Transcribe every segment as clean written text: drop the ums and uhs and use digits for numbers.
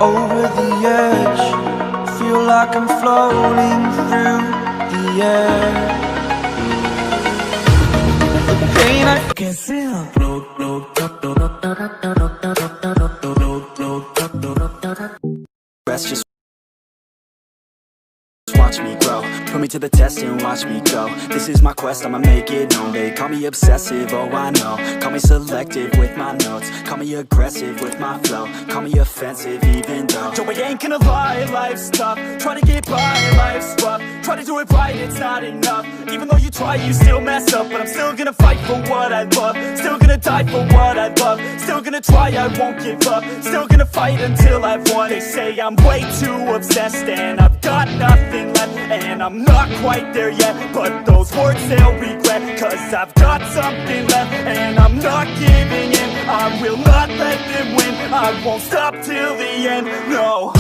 Over the edge, feel like I'm floating through the air. The pain I can feel. Rest, just watch me grow. Put me to the test and watch me go. This is my quest, I'ma make it known. They call me obsessive, oh I know. Call me selective with my notes. Call me aggressive with my flow. Call me offensive even though Joe, I ain't gonna lie, life's tough. Try to get by, life's rough. Try to do it right, it's not enough. Even though you try, you still mess up. But I'm still gonna fight for what I love. Still gonna die for what I love. Still gonna try, I won't give up. Still gonna fight until I've won. They say I'm way too obsessed and I've got nothing left. And I'm not quite there yet, but those words they'll regret. Cause I've got something left and I'm not giving in. I will not let them win. I won't stop till the end, no.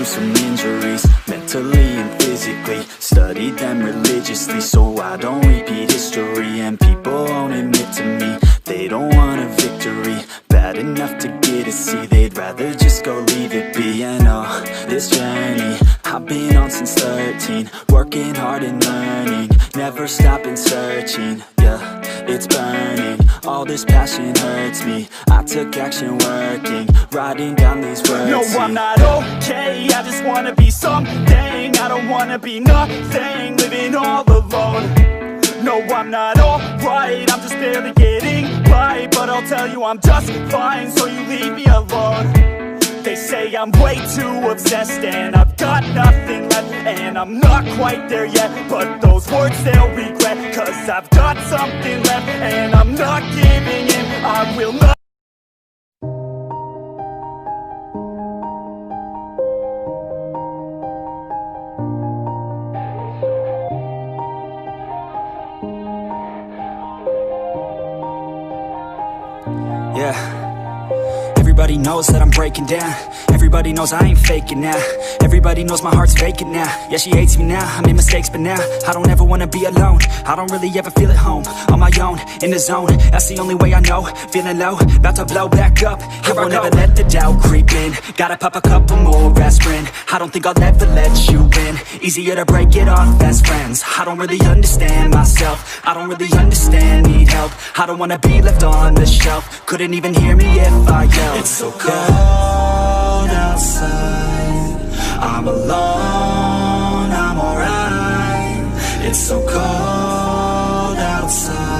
Some injuries, mentally and physically. Studied them religiously so I don't repeat history. And people won't admit to me they don't want a victory bad enough to get a C. They'd rather just go leave it be. And oh, this journey I've been on since 13. Working hard and learning, never stopping searching. Yeah, it's burning, all this passion hurts me. I took action working, writing down these words. No, I'm not okay, I just wanna be something. I don't wanna be nothing, living all alone. No, I'm not alright, I'm just barely getting by. But I'll tell you I'm just fine, so you leave me alone. They say I'm way too obsessed and I've got nothing left. And I'm not quite there yet, but those words they'll regret. Cause I've got something left and I'm not giving in. I will not. Yeah. Everybody knows that I'm breaking down. Everybody knows I ain't faking now. Everybody knows my heart's vacant now. Yeah, she hates me now, I made mistakes but now I don't ever wanna be alone. I don't really ever feel at home. On my own, in the zone, that's the only way I know. Feeling low, about to blow back up. Here I won't ever let the doubt creep in. Gotta pop a couple more aspirin. I don't think I'll ever let you in. Easier to break it off best friends. I don't really understand myself. I don't really understand, need help. I don't wanna be left on the shelf. Couldn't even hear me if I yelled. It's so cold outside, I'm alone, I'm alright. It's so cold outside.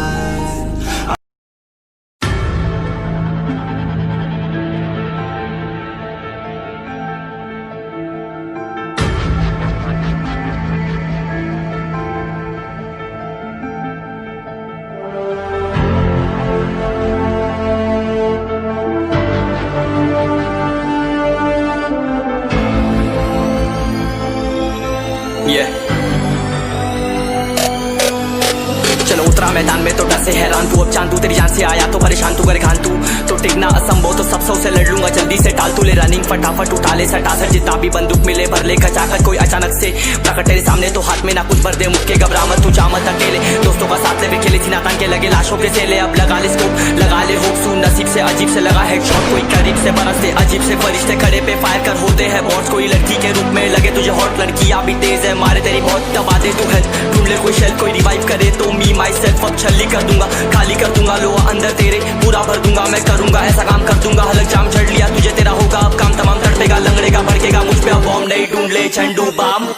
चलो उतरा मैदान में तो डर से हैरान तू। अब चांदू तेरी जान से आया तो परेशान तू, करे घान तू तो टिकना असंभव तो सब सौ से लड़ लूंगा जल्दी से। टाल तू ले रनिंग फटाफट उठा ले सटासट, जितना भी बंदूक मिले भर ले खचाखच। कोई अचानक से प्रकट तेरे सामने तो हाथ में ना कुछ भर दे मुक्के, घबरा मत तू जा मत अकेले। दोस्तों का साथ ले खेले सीना तान के लगे लाशों के सेले। अब लगा ले स्कोप लगा ले होप सुन नसीब से अजीब से लगा हेडशॉट। कोई करीब से बरसते अजीब से फरिश्ते खड़े पे फायर कर होते हैं बॉट्स। कोई लड़की के रूप में लगे तुझे हॉट, लड़कियां भी तेज है मारे तेरी बहुत दबा दे तू हेल्थ। ढूंढ ले कोई शेल कोई रिवाइव करे तो मी माई सेल्फ अब छल्ली कर दूंगा, खाली कर दूंगा लोहा अंदर तेरे पूरा भर दूंगा। मैं करूंगा ऐसा काम कर दूंगा, हलक जाम झड़ लिया तुझे तेरा होगा अब काम तमाम। तड़पेगा लंगड़ेगा भड़केगा मुझ पे अब बॉम्ब नहीं, ढूंढ ले झंडू balm.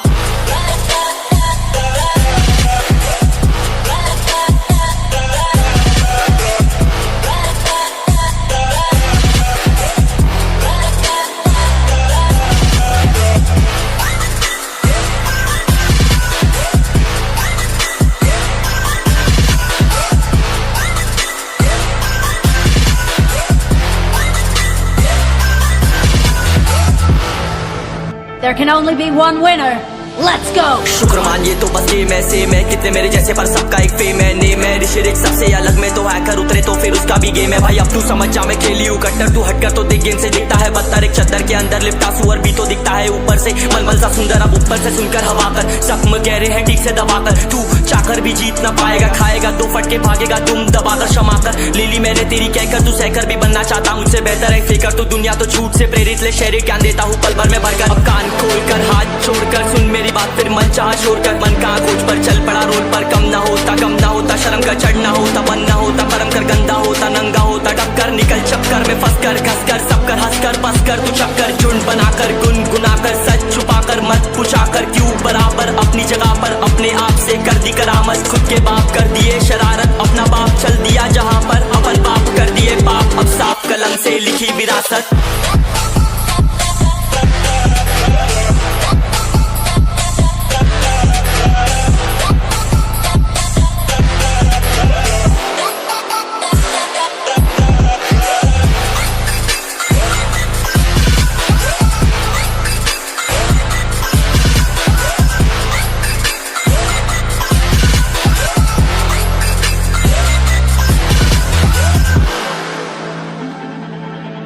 There can only be one winner. Let's go! शुक्र मानिए तो बस गेम ऐसे मैं कितने मेरे जैसे पर सबका एक फेम है नेम है ऋषिरिक सबसे अलग में तो हैकर उतरे तो फिर उसका भी गेम है भाई अब तू समझ जा मैं खेली हूँ कट्टर तू हटकर तो देख गेम से दिखता है बदतर एक चद्दर के अंदर लिपटा सुअर भी तो दिखता है ऊपर से मलमल सा सुंदर अब ऊपर से सुनकर हवा कर जख्म गहरे हैं ठीक से दबाकर तू चाकर भी जीत ना पाएगा खाएगा दो फटके भागेगा तुम दबाकर क्षमा कर लीली मैंने तेरी कहकर तू सहकर भी बनना चाहता मुझसे बेहतर है फिकर तू दुनिया तो झूठ से प्रेरित ले शहरी ज्ञान देता हूँ पल भर में भरकर अब कान खोलकर हाथ छोड़कर सुन मेरी बात फिर मन चाह शोर कर मन कहाँ खोज पर चल पड़ा रोल पर कम ना होता शर्म का चढ़ना होता बन ना होता परम कर गंदा होता नंगा होता टक्कर निकल चक्कर में फंस कर घस कर सब कर हंस कर बस कर तू चक्कर झुंड बनाकर गुनगुनाकर सच छुपाकर मत पूछाकर क्यों बराबर अपनी जगह पर अपने आप से कर दी करामत खुद के बाप कर दिए शरारत अपना बाप चल दिया जहाँ पर अपन बाप कर दिए पाप अब साफ कलम से लिखी विरासत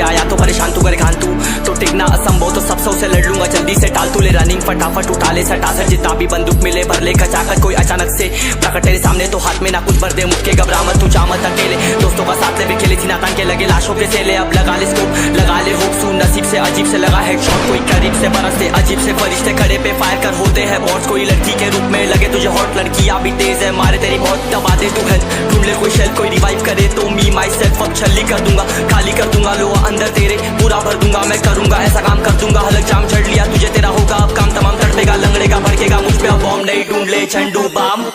आया तो परेशान तू कर घान तू टिकना असंभव तो सबसे उसे लड़ लूंगा जल्दी से टाल तू ले रनिंग फटाफट उठा ले सटा सर जितना भी बंदूक मिले भर ले खचाकर कोई अचानक से प्रकट तेरे सामने तो हाथ में ना कुछ भर दे मुझके घबरा मत तू चामत अकेले दोस्तों का साथ ले भी खेले थी नातान के लगे लाशों के सेले अब लगा ले स्कोप लगा ले होप सू नसीब से अजीब से लगा हेडशॉट कोई करीब से बरसते अजीब से फरिश्ते खड़े पे फायर कर होते हैं बॉट्स कोई लड़की के रूप में लगे तुझे हॉट लड़कियां भी तेज है मारे तेरी बहुत दबा दे तू है ढूंढ ले कोई शेल कोई रिवाइव करे तो मी माई सेल्फ अब छली कर दूंगा खाली कर दूंगा लोहा अंदर तेरे पूरा भर दूंगा मैं करूंगा ऐसा काम कर दूंगा हलक जाम चढ़ लिया तुझे तेरा होगा अब काम तमाम तड़पेगा लंगड़ेगा भड़केगा मुझ पे अब बॉम्ब नहीं ढूंढ ले झंडू balm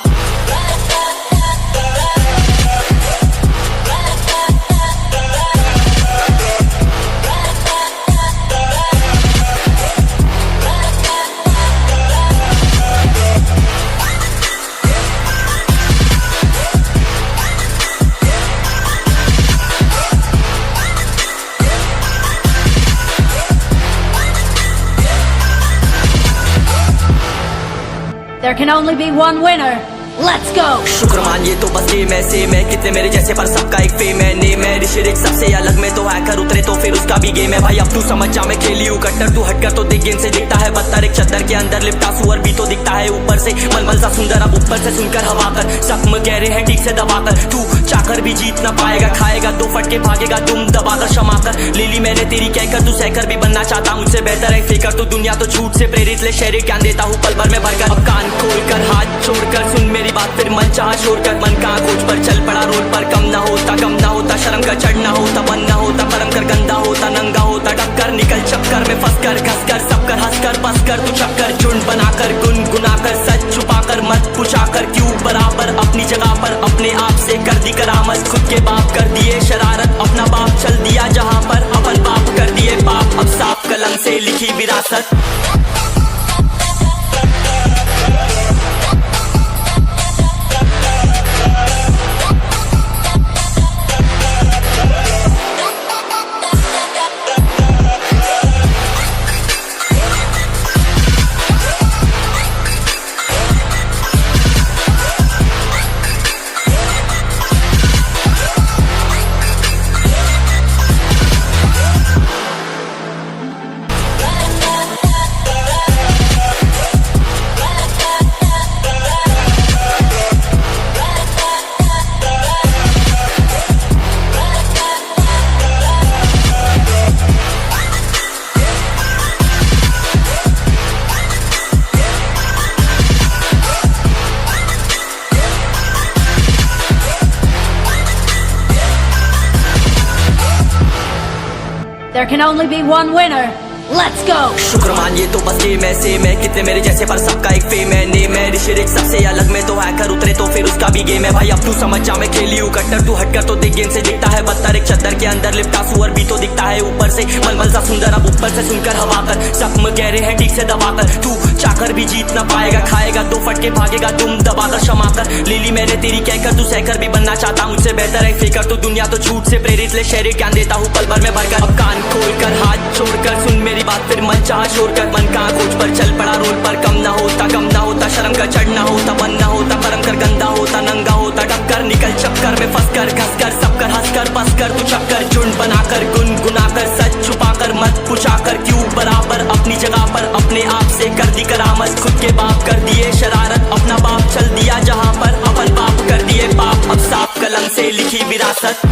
There can only be one winner. Let's go! शुक्र मानिए तो बस गेम ऐसे मैं कितने मेरे जैसे पर सबका एक फेम है नेम है ऋषिरिक सबसे अलग में तो हैकर उतरे तो फिर उसका भी गेम है भाई अब तू समझ जा मैं खेली हूँ कट्टर तू हटकर तो देख गेम से दिखता है बदतर एक चद्दर के अंदर लिपटा सुअर भी तो दिखता है ऊपर से मलमल सा सुंदर अब ऊपर से सुनकर हवा कर जख्म गहरे हैं ठीक से दबाकर तू चाकर भी जीत ना पाएगा खाएगा दो फटके भागेगा तुम दबाकर क्षमा कर लीली मैंने तेरी कहकर तू सहकर भी बनना चाहता मुझसे बेहतर है फिकर तू दुनिया तो झूठ से प्रेरित ले शहरी ज्ञान देता हूँ पल भर में भरकर अब कान खोलकर हाथ छोड़कर सुन मेरी बात फिर मन चाह शोर कर मन कहाँ खोज पर चल पड़ा रोड पर कम ना होता शर्म का चढ़ना होता बन ना होता परम कर गंदा होता नंगा होता टक्कर निकल चक्कर में फंस कर घस कर सब कर हंस कर बस कर तू चक्कर झुंड बनाकर गुनगुनाकर सच छुपाकर मत पूछाकर क्यों बराबर अपनी जगह पर अपने आप से कर दी करामत खुद के बाप कर दिए शरारत अपना बाप चल दिया जहाँ पर अपन बाप कर दिए पाप अब साफ कलम से लिखी विरासत There can only be one winner. Let's go! शुक्र मानिए तो बस गेम ऐसे मैं कितने मेरे जैसे पर सबका एक फेम है नेम है ऋषिरिक सबसे अलग में तो हैकर उतरे तो फिर उसका भी गेम है भाई अब तू समझ जा मैं खेली हूँ कट्टर तू हटकर तो देख गेम से दिखता है बदतर एक चद्दर के अंदर लिपटा सुअर भी तो दिखता है ऊपर से मलमल सा सुंदर अब ऊपर से सुनकर हवा कर जख्म गहरे हैं ठीक से दबाकर तू चाकर भी जीत ना पाएगा खाएगा दो फटके भागेगा तुम दबाकर क्षमा कर लीली मैंने तेरी कहकर तू सहकर भी बनना चाहता मुझसे बेहतर है फिकर तू दुनिया तो झूठ से प्रेरित ले शहरी ज्ञान देता हूँ पल भर में भरकर अब कान खोलकर हाथ छोड़कर सुन मेरी बात फिर मन चाह शोर कर मन का खोज पर चल पड़ा रोल पर कम ना होता शर्म का चढ़ना होता बनना होता परम कर गंदा होता नंगा होता टक्कर निकल चक्कर में फंस कर घस कर सब कर हंस कर बस कर तू चक्कर झुंड बनाकर गुनगुना कर सच छुपा कर मत पूछा कर क्यों बराबर अपनी जगह पर अपने आप से कर दी करामत खुद के बाप कर दिए शरारत अपना बाप चल दिया जहाँ पर अपन बाप कर दिए पाप अब साफ कलम से लिखी विरासत